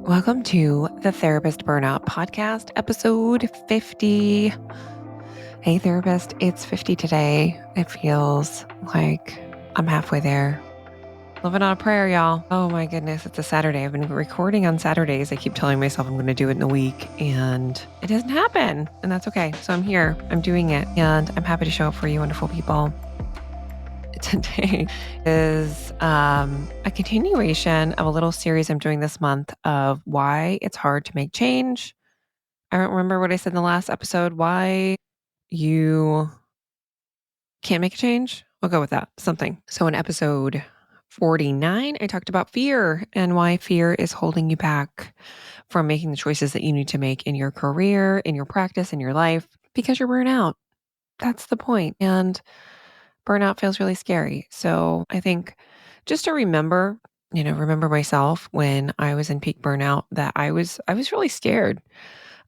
Welcome to the Therapist Burnout Podcast, episode 50. Hey, therapist, it's 50 today. It feels like I'm halfway there. Living on a prayer, y'all. Oh my goodness, it's a Saturday. I've been recording on Saturdays. I keep telling myself I'm going to do it in a week, and it doesn't happen. And that's okay. So I'm here. I'm doing it, and I'm happy to show up for you wonderful people. Today is a continuation of a little series I'm doing this month of why it's hard to make change. I don't remember what I said in the last episode, why you can't make a change. We'll go with that, something. So in episode 49, I talked about fear and why fear is holding you back from making the choices that you need to make in your career, in your practice, in your life, because you're burnt out. That's the point. And burnout feels really scary. So I think just to remember myself when I was in peak burnout, that I was really scared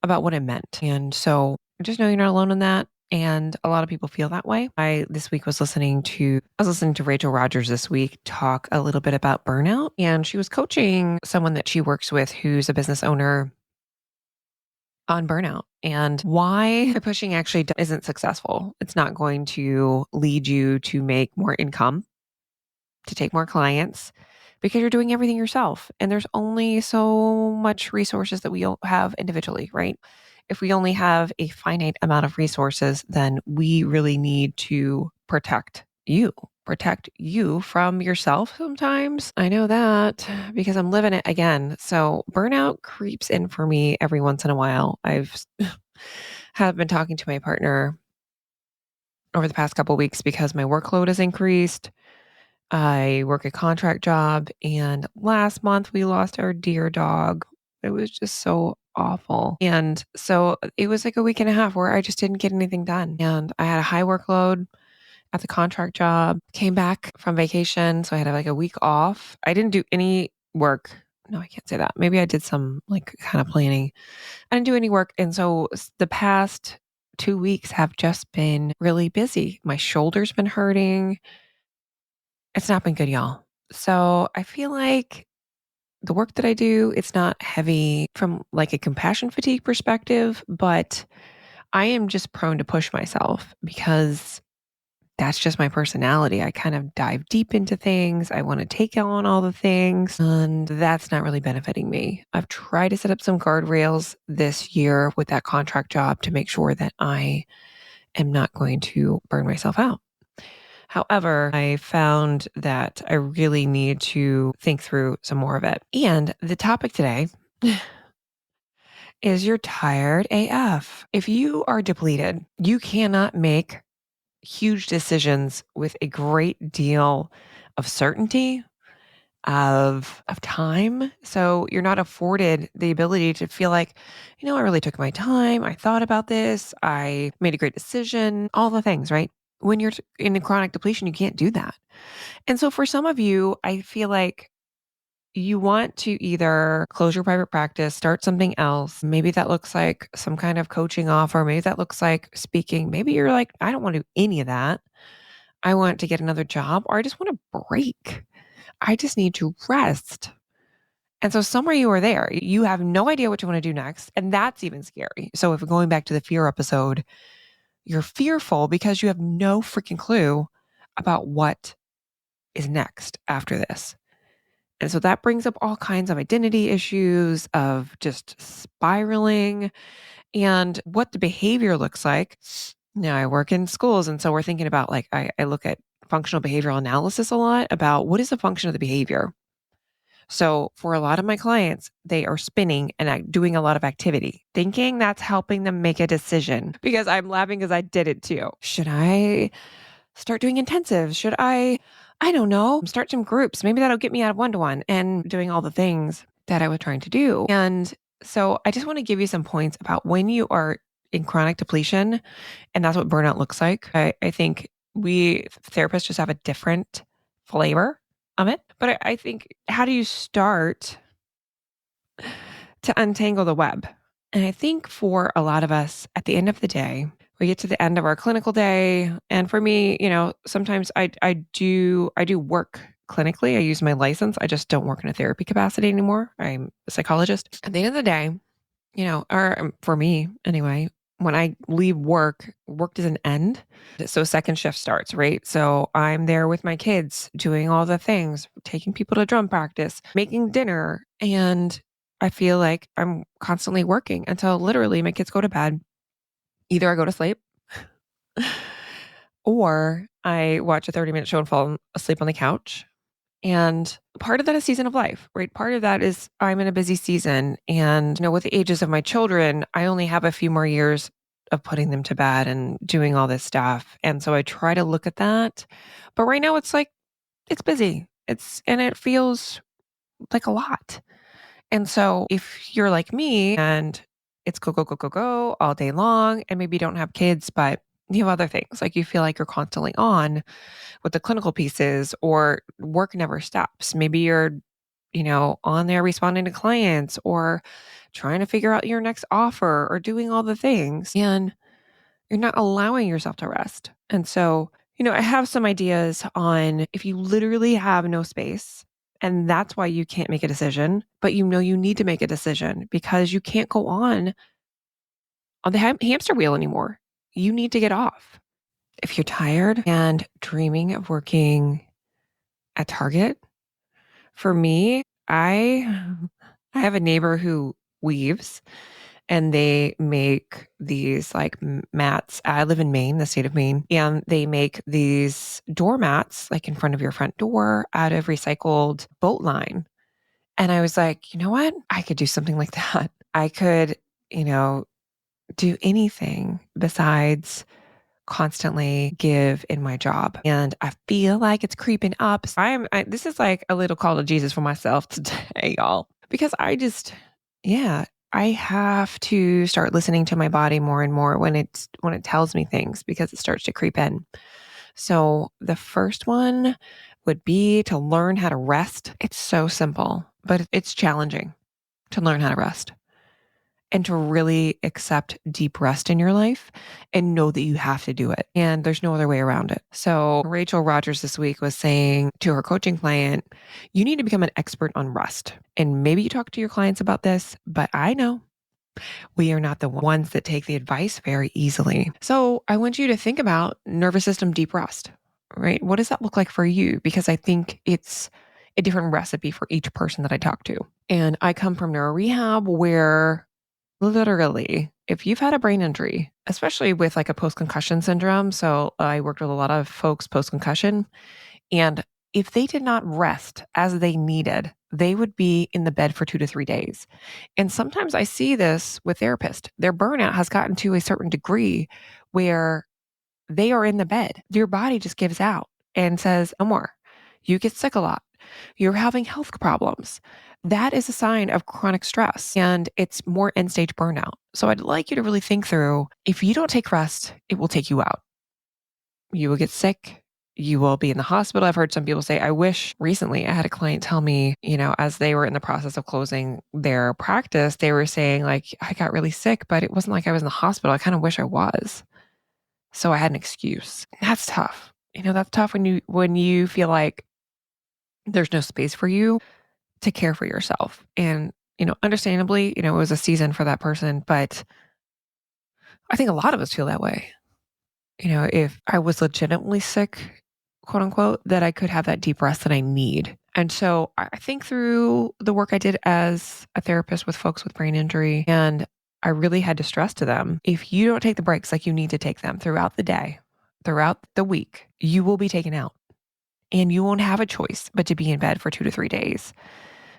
about what it meant. And so just know you're not alone in that. And a lot of people feel that way. I this week was listening to Rachel Rogers this week talk a little bit about burnout. And she was coaching someone that she works with who's a business owner on burnout and why pushing actually isn't successful. It's not going to lead you to make more income, to take more clients, because you're doing everything yourself. And there's only so much resources that we have individually, right? If we only have a finite amount of resources, then we really need to protect you from yourself sometimes. I know that because I'm living it again. So burnout creeps in for me every once in a while. Have been talking to my partner over the past couple of weeks because my workload has increased. I work a contract job, and last month we lost our dear dog. It was just so awful. And so it was like a week and a half where I just didn't get anything done. And I had a high workload at the contract job, came back from vacation. So I had like a week off. I didn't do any work. No, I can't say that. Maybe I did some like kind of planning. I didn't do any work. And so the past 2 weeks have just been really busy. My shoulder's been hurting. It's not been good, y'all. So I feel like the work that I do, it's not heavy from like a compassion fatigue perspective, but I am just prone to push myself because that's just my personality. I kind of dive deep into things. I want to take on all the things, and that's not really benefiting me. I've tried to set up some guardrails this year with that contract job to make sure that I am not going to burn myself out. However, I found that I really need to think through some more of it. And the topic today is you're tired AF. If you are depleted, you cannot make huge decisions with a great deal of certainty of time. So you're not afforded the ability to feel like, I really took my time. I thought about this. I made a great decision, all the things, right? When you're in a chronic depletion, you can't do that. And so for some of you, I feel like you want to either close your private practice, start something else. Maybe that looks like some kind of coaching offer. Maybe that looks like speaking. Maybe you're like, I don't want to do any of that. I want to get another job, or I just want a break. I just need to rest. And so somewhere you are there, you have no idea what you want to do next. And that's even scary. So if we're going back to the fear episode, you're fearful because you have no freaking clue about what is next after this. And so that brings up all kinds of identity issues of just spiraling and what the behavior looks like. Now I work in schools. And so we're thinking about like, I look at functional behavioral analysis a lot about what is the function of the behavior. So for a lot of my clients, they are spinning and doing a lot of activity, thinking that's helping them make a decision, because I'm laughing because I did it too. Should I start doing intensives? Should I don't know, start some groups? Maybe that'll get me out of one-to-one, and doing all the things that I was trying to do. And so I just want to give you some points about when you are in chronic depletion, and that's what burnout looks like. I think we therapists just have a different flavor of it. But I think, how do you start to untangle the web? And I think for a lot of us, at the end of the day, we get to the end of our clinical day. And for me, sometimes I do work clinically. I use my license. I just don't work in a therapy capacity anymore. I'm a psychologist. At the end of the day, or for me anyway, when I leave work doesn't end. So second shift starts, right? So I'm there with my kids doing all the things, taking people to drum practice, making dinner. And I feel like I'm constantly working until literally my kids go to bed. Either I go to sleep or I watch a 30-minute show and fall asleep on the couch. And part of that is season of life, right? Part of that is I'm in a busy season. And, with the ages of my children, I only have a few more years of putting them to bed and doing all this stuff. And so I try to look at that. But right now it's like, it's busy. And it feels like a lot. And so if you're like me and it's go, go, go, go, go all day long, and maybe you don't have kids, but you have other things, like you feel like you're constantly on with the clinical pieces or work never stops. Maybe you're, on there responding to clients or trying to figure out your next offer or doing all the things and you're not allowing yourself to rest. And so, I have some ideas on if you literally have no space and that's why you can't make a decision, but you need to make a decision because you can't go on the hamster wheel anymore. You need to get off. If you're tired and dreaming of working at Target, for me, I have a neighbor who weaves and they make these like mats. I live in Maine, the state of Maine, and they make these doormats like in front of your front door out of recycled boat line. And I was like, you know what? I could do something like that. I could, you know, do anything besides constantly give in my job. And I feel like it's creeping up. This is like a little call to Jesus for myself today, y'all, because yeah, I have to start listening to my body more and more when it tells me things because it starts to creep in. So the first one would be to learn how to rest. It's so simple, but it's challenging to learn how to rest and to really accept deep rest in your life and know that you have to do it. And there's no other way around it. So Rachel Rogers this week was saying to her coaching client, you need to become an expert on rest. And maybe you talk to your clients about this, but I know we are not the ones that take the advice very easily. So I want you to think about nervous system deep rest, right? What does that look like for you? Because I think it's a different recipe for each person that I talk to. And I come from neuro rehab where literally, if you've had a brain injury, especially with like a post-concussion syndrome, so I worked with a lot of folks post-concussion, and if they did not rest as they needed, they would be in the bed for 2 to 3 days. And sometimes I see this with therapists. Their burnout has gotten to a certain degree where they are in the bed. Your body just gives out and says, no more. You get sick a lot. You're having health problems. That is a sign of chronic stress and it's more end stage burnout. So I'd like you to really think through if you don't take rest, it will take you out. You will get sick. You will be in the hospital. I've heard some people say, I wish recently I had a client tell me, as they were in the process of closing their practice, they were saying like, I got really sick, but it wasn't like I was in the hospital. I kind of wish I was. So I had an excuse. That's tough. That's tough when you feel like there's no space for you to care for yourself. And, understandably, it was a season for that person, but I think a lot of us feel that way. If I was legitimately sick, quote unquote, that I could have that deep rest that I need. And so I think through the work I did as a therapist with folks with brain injury, and I really had to stress to them, if you don't take the breaks like you need to take them throughout the day, throughout the week, you will be taken out and you won't have a choice but to be in bed for 2 to 3 days.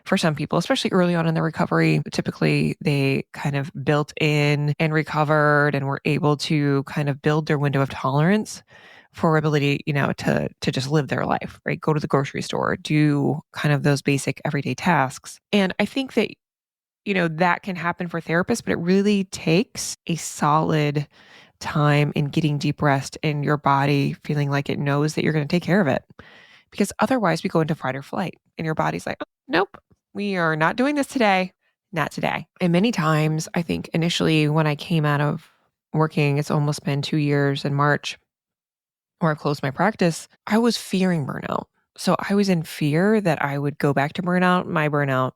For some people, especially early on in their recovery, typically they kind of built in and recovered and were able to kind of build their window of tolerance for ability, to just live their life, right? Go to the grocery store, do kind of those basic everyday tasks. And I think that, that can happen for therapists, but it really takes a solid time in getting deep rest and your body feeling like it knows that you're going to take care of it. Because otherwise we go into fight or flight and your body's like, oh, nope, we are not doing this today. Not today. And many times, I think initially when I came out of working, it's almost been 2 years in March, where I've closed my practice, I was fearing burnout. So I was in fear that I would go back to burnout. My burnout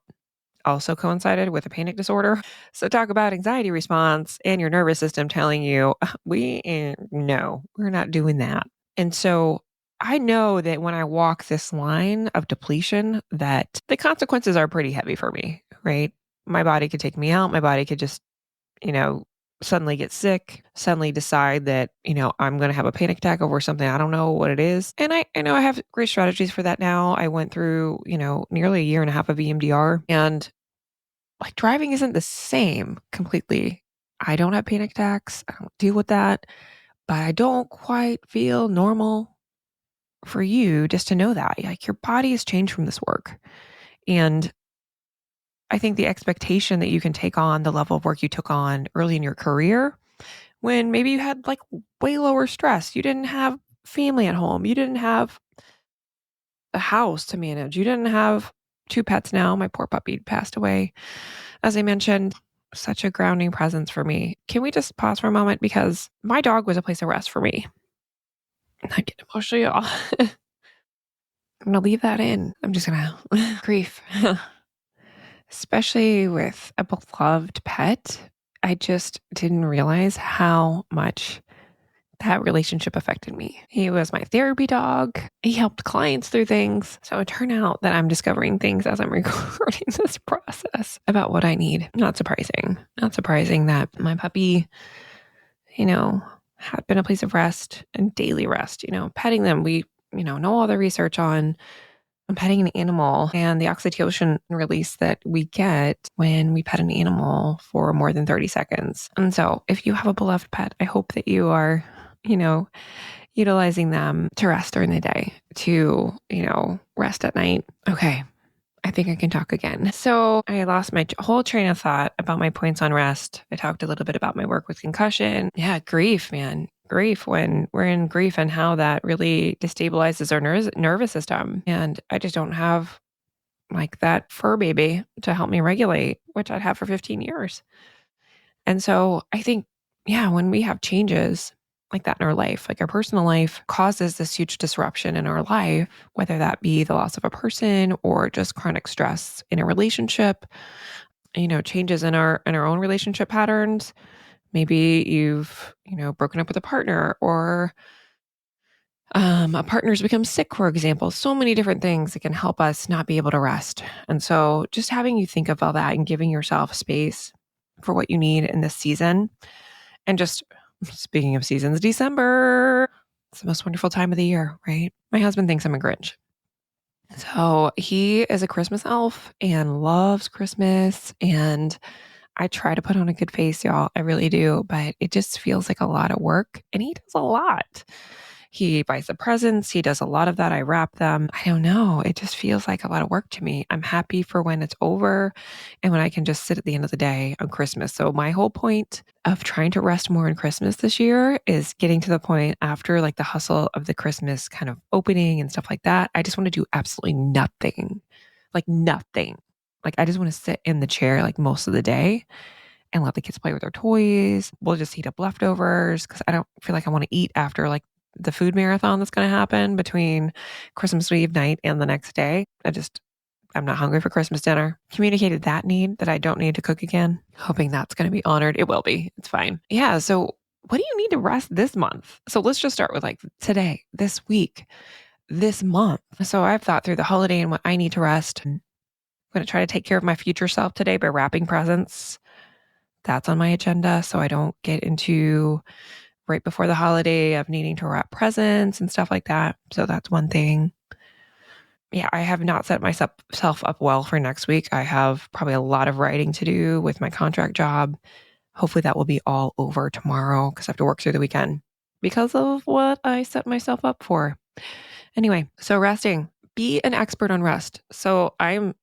also coincided with a panic disorder. So talk about anxiety response and your nervous system telling you, no, we're not doing that. And so I know that when I walk this line of depletion, that the consequences are pretty heavy for me, right? My body could take me out. My body could just, you know, suddenly get sick, suddenly decide that, I'm going to have a panic attack over something. I don't know what it is. And I know I have great strategies for that now. I went through, nearly a year and a half of EMDR, and like driving isn't the same completely. I don't have panic attacks. I don't deal with that, but I don't quite feel normal. For you just to know that like your body has changed from this work. And I think the expectation that you can take on the level of work you took on early in your career when maybe you had like way lower stress, you didn't have family at home, you didn't have a house to manage, you didn't have two pets. Now my poor puppy passed away, as I mentioned. Such a grounding presence for me. Can we just pause for a moment, because my dog was a place of rest for me. I get emotional, y'all. I'm gonna leave that in. I'm just gonna grief. Especially with a beloved pet, I just didn't realize how much that relationship affected me. He was my therapy dog. He helped clients through things. So it turned out that I'm discovering things as I'm recording this process about what I need. Not surprising. Not surprising that my puppy, had been a place of rest and daily rest. Petting them, we, know all the research on petting an animal and the oxytocin release that we get when we pet an animal for more than 30 seconds. And so if you have a beloved pet, I hope that you are, utilizing them to rest during the day, to, rest at night. Okay. I think I can talk again. So I lost my whole train of thought about my points on rest. I talked a little bit about my work with concussion. Yeah, grief, man. Grief, when we're in grief, and how that really destabilizes our nervous system. And I just don't have like that fur baby to help me regulate, which I'd had for 15 years. And so I think, yeah, when we have changes like that in our life, like our personal life causes this huge disruption in our life, whether that be the loss of a person or just chronic stress in a relationship, changes in our own relationship patterns. Maybe you've, broken up with a partner, or a partner's become sick, for example. So many different things that can help us not be able to rest. And so just having you think of all that and giving yourself space for what you need in this season. And just speaking of seasons, December, it's the most wonderful time of the year, right? My husband thinks I'm a Grinch. So he is a Christmas elf and loves Christmas. And I try to put on a good face, y'all. I really do. But it just feels like a lot of work. And he does a lot. He buys the presents. He does a lot of that. I wrap them. I don't know. It just feels like a lot of work to me. I'm happy for when it's over and when I can just sit at the end of the day on Christmas. So my whole point of trying to rest more on Christmas this year is getting to the point after like the hustle of the Christmas kind of opening and stuff like that. I just want to do absolutely nothing, like nothing. Like I just want to sit in the chair like most of the day and let the kids play with their toys. We'll just heat up leftovers because I don't feel like I want to eat after like the food marathon that's going to happen between Christmas Eve night and the next day. I'm not hungry for Christmas dinner. Communicated that need, that I don't need to cook again, hoping that's going to be honored. It will be. It's fine. Yeah. So what do you need to rest this month? So let's just start with like today, this week, this month. So I've thought through the holiday and what I need to rest. I'm going to try to take care of my future self today by wrapping presents. That's on my agenda. So I don't get into right before the holiday of needing to wrap presents and stuff like that. So that's one thing. Yeah, I have not set myself up well for next week. I have probably a lot of writing to do with my contract job. Hopefully that will be all over tomorrow because I have to work through the weekend because of what I set myself up for. Anyway, so resting. Be an expert on rest. So I'm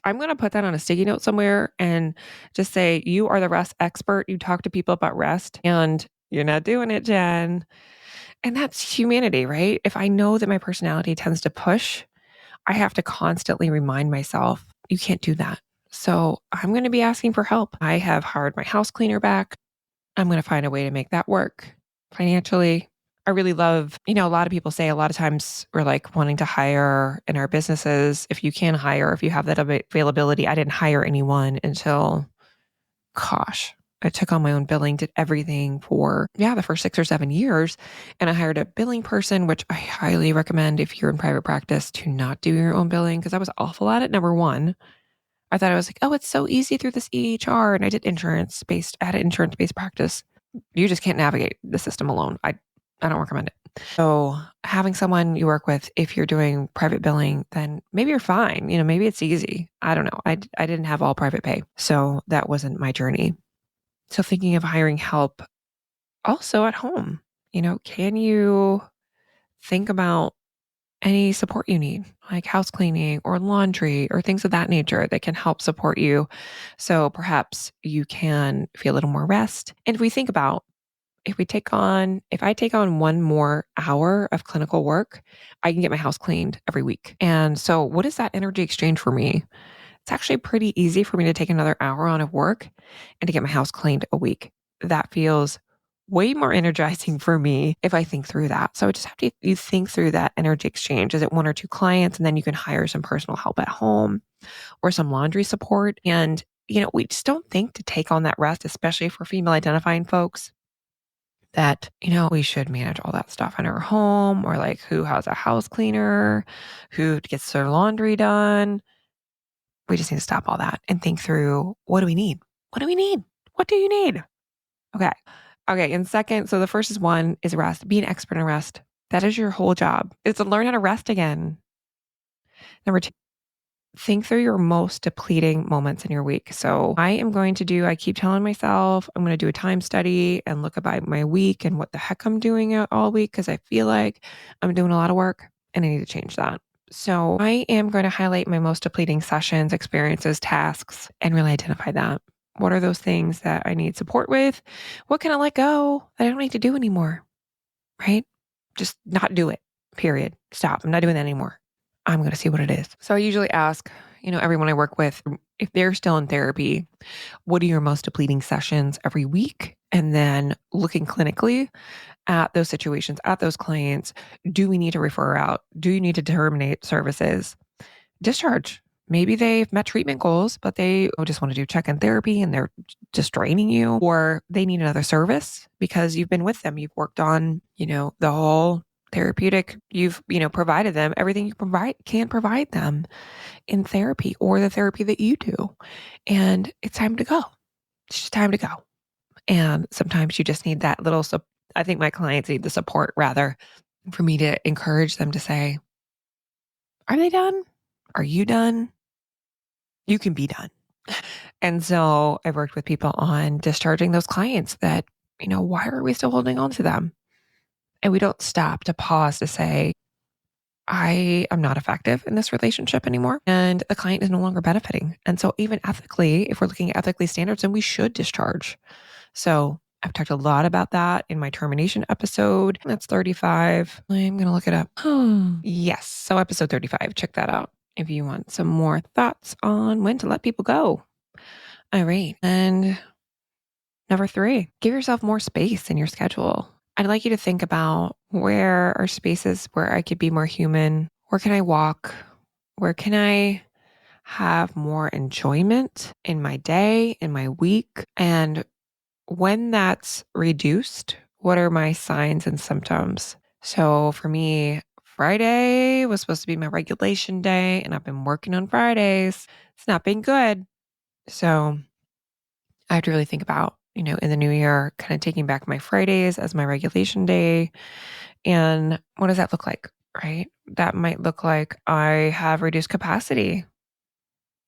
going to put that on a sticky note somewhere and just say, you are the rest expert. You talk to people about rest and you're not doing it, Jen. And that's humanity, right? If I know that my personality tends to push, I have to constantly remind myself, you can't do that. So I'm going to be asking for help. I have hired my house cleaner back. I'm going to find a way to make that work financially. I really love, a lot of people say a lot of times we're like wanting to hire in our businesses. If you can hire, if you have that availability, I didn't hire anyone until, gosh, I took on my own billing, did everything for, the first 6 or 7 years. And I hired a billing person, which I highly recommend if you're in private practice to not do your own billing because I was awful at it. Number one, I thought I was like, oh, it's so easy through this EHR. And I had an insurance based practice. You just can't navigate the system alone. I don't recommend it. So having someone you work with, if you're doing private billing, then maybe you're fine. Maybe it's easy. I don't know. I didn't have all private pay. So that wasn't my journey. So thinking of hiring help also at home, can you think about any support you need, like house cleaning or laundry or things of that nature that can help support you. So perhaps you can feel a little more rest. And if I take on one more hour of clinical work, I can get my house cleaned every week. And so what is that energy exchange for me? It's actually pretty easy for me to take another hour on of work and to get my house cleaned a week. That feels way more energizing for me if I think through that. So I just have to you think through that energy exchange. Is it one or two clients? And then you can hire some personal help at home or some laundry support. And, we just don't think to take on that rest, especially for female identifying folks, that, we should manage all that stuff in our home or like who has a house cleaner, who gets their laundry done. We just need to stop all that and think through, what do we need? What do we need? What do you need? Okay. Okay. And second, so the first one is rest. Be an expert in rest. That is your whole job. It's to learn how to rest again. Number two, think through your most depleting moments in your week. So I keep telling myself, I'm going to do a time study and look about my week and what the heck I'm doing all week because I feel like I'm doing a lot of work and I need to change that. So I am going to highlight my most depleting sessions, experiences, tasks, and really identify that. What are those things that I need support with? What can I let go that I don't need to do anymore? Right? Just not do it. Period. Stop. I'm not doing that anymore. I'm going to see what it is. So I usually ask, everyone I work with, if they're still in therapy, what are your most depleting sessions every week? And then looking clinically at those situations, at those clients, do we need to refer out? Do you need to terminate services? Discharge. Maybe they've met treatment goals, but they just want to do check-in therapy and they're just draining you, or they need another service because you've been with them. You've worked on, the whole therapeutic, you've, provided them everything you can provide them in therapy or the therapy that you do. And it's time to go. It's just time to go. And sometimes you just need that little, I think my clients need the support rather for me to encourage them to say, are they done? Are you done? You can be done. And so I've worked with people on discharging those clients that, why are we still holding on to them? And we don't stop to pause to say, I am not effective in this relationship anymore. And the client is no longer benefiting. And so even ethically, if we're looking at ethically standards, then we should discharge. So I've talked a lot about that in my termination episode. That's 35. I'm going to look it up. Yes. So episode 35, check that out if you want some more thoughts on when to let people go. All right. And number 3, give yourself more space in your schedule. I'd like you to think about, where are spaces where I could be more human? Where can I walk? Where can I have more enjoyment in my day, in my week? And when that's reduced, what are my signs and symptoms? So for me, Friday was supposed to be my regulation day, and I've been working on Fridays. It's not been good. So I have to really think about, in the new year, kind of taking back my Fridays as my regulation day. And what does that look like, right? That might look like I have reduced capacity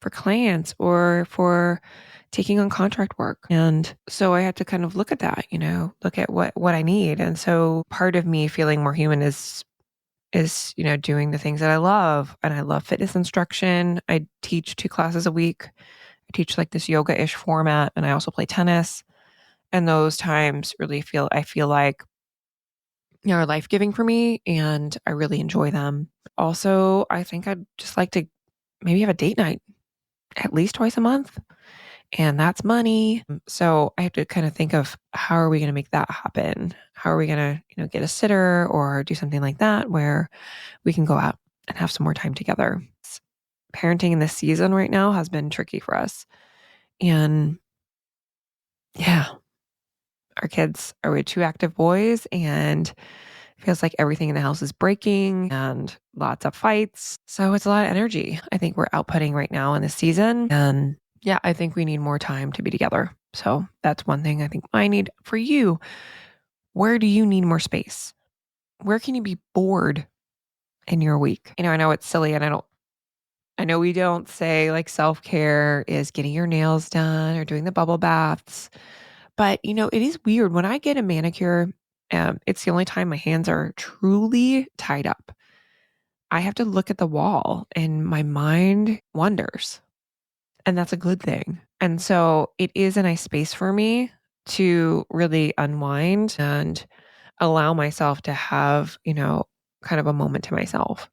for clients or for taking on contract work. And so I had to kind of look at that, look at what I need. And so part of me feeling more human is, doing the things that I love. And I love fitness instruction. I teach 2 classes a week. I teach like this yoga-ish format, and I also play tennis. And those times I feel like, are life-giving for me, and I really enjoy them. Also, I think I'd just like to maybe have a date night at least twice a month and that's money. So I have to kind of think of how are we going to make that happen? How are we going to, get a sitter or do something like that where we can go out and have some more time together. Parenting in this season right now has been tricky for us. And yeah, our kids are with two active boys and it feels like everything in the house is breaking and lots of fights. So it's a lot of energy I think we're outputting right now in this season. And yeah, I think we need more time to be together. So that's one thing I think I need for you. Where do you need more space? Where can you be bored in your week? I know it's silly and I know we don't say like self-care is getting your nails done or doing the bubble baths, but it is weird. When I get a manicure, it's the only time my hands are truly tied up. I have to look at the wall and my mind wanders, and that's a good thing. And so it is a nice space for me to really unwind and allow myself to have, kind of a moment to myself.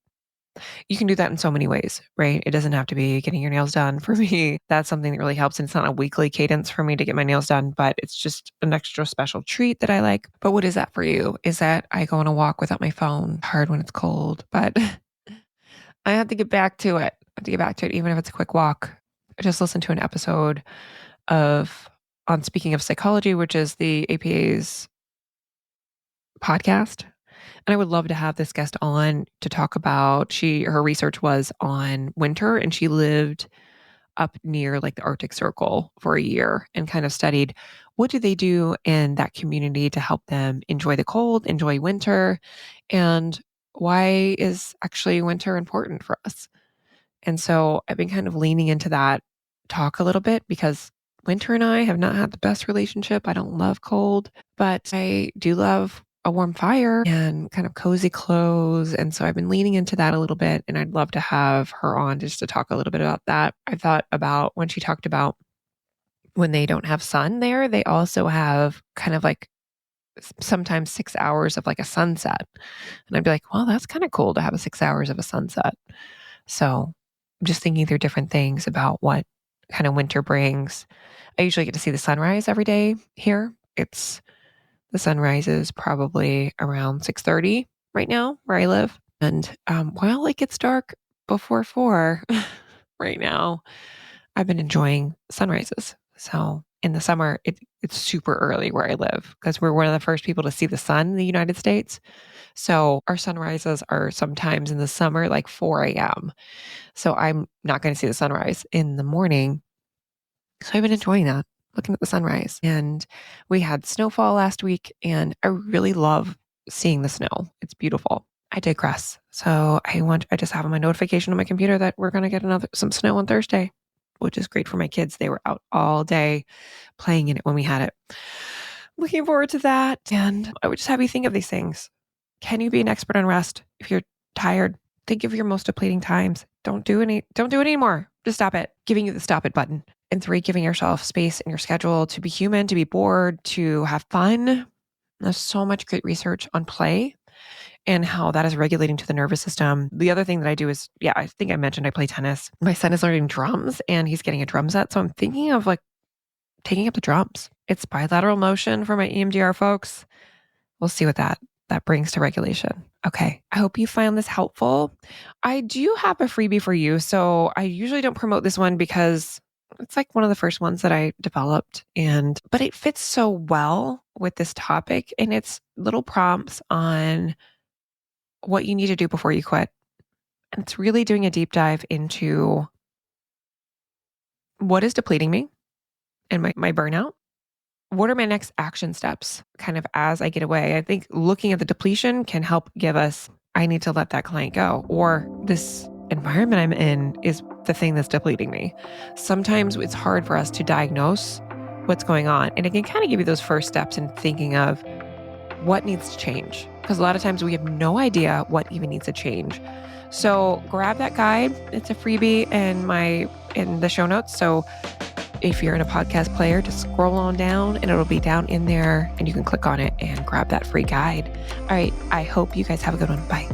You can do that in so many ways, right? It doesn't have to be getting your nails done. For me, that's something that really helps. And it's not a weekly cadence for me to get my nails done, but it's just an extra special treat that I like. But what is that for you? Is that I go on a walk without my phone? Hard when it's cold, but I have to get back to it. I have to get back to it, even if it's a quick walk. I just listened to an episode on Speaking of Psychology, which is the APA's podcast. And I would love to have this guest on to talk about her research was on winter, and she lived up near like the Arctic Circle for a year and kind of studied what do they do in that community to help them enjoy the cold, enjoy winter, and why is actually winter important for us. And so I've been kind of leaning into that talk a little bit because Winter and I have not had the best relationship. I don't love cold, but I do love a warm fire and kind of cozy clothes. And so I've been leaning into that a little bit, and I'd love to have her on just to talk a little bit about that. I thought about when she talked about when they don't have sun there, they also have kind of like sometimes 6 hours of like a sunset. And I'd be like, well, that's kind of cool to have a 6 hours of a sunset. So I'm just thinking through different things about what kind of winter brings. I usually get to see the sunrise every day here. The sunrise is probably around 6:30 right now where I live. And while it gets dark before 4 right now, I've been enjoying sunrises. So in the summer, it's super early where I live because we're one of the first people to see the sun in the United States. So our sunrises are sometimes in the summer like 4 a.m. So I'm not going to see the sunrise in the morning. So I've been enjoying that, looking at the sunrise. And we had snowfall last week, and I really love seeing the snow. It's beautiful. I digress. So I just have my notification on my computer that we're going to get some snow on Thursday, which is great for my kids. They were out all day playing in it when we had it. Looking forward to that. And I would just have you think of these things. Can you be an expert on rest if you're tired? Think of your most depleting times. Don't do it anymore. Just stop it. Giving you the stop it button. And 3, giving yourself space in your schedule to be human, to be bored, to have fun. There's so much great research on play and how that is regulating to the nervous system. The other thing that I do is, I think I mentioned I play tennis. My son is learning drums and he's getting a drum set. So I'm thinking of like taking up the drums. It's bilateral motion for my EMDR folks. We'll see what that brings to regulation. Okay. I hope you found this helpful. I do have a freebie for you. So I usually don't promote this one because it's like one of the first ones that I developed, but it fits so well with this topic, and it's little prompts on what you need to do before you quit. And it's really doing a deep dive into what is depleting me and my burnout. What are my next action steps kind of as I get away? I think looking at the depletion can help give us, I need to let that client go, or this environment I'm in is the thing that's depleting me. Sometimes it's hard for us to diagnose what's going on. And it can kind of give you those first steps in thinking of what needs to change. Because a lot of times we have no idea what even needs to change. So grab that guide. It's a freebie in the show notes. So if you're in a podcast player, just scroll on down and it'll be down in there and you can click on it and grab that free guide. All right. I hope you guys have a good one. Bye.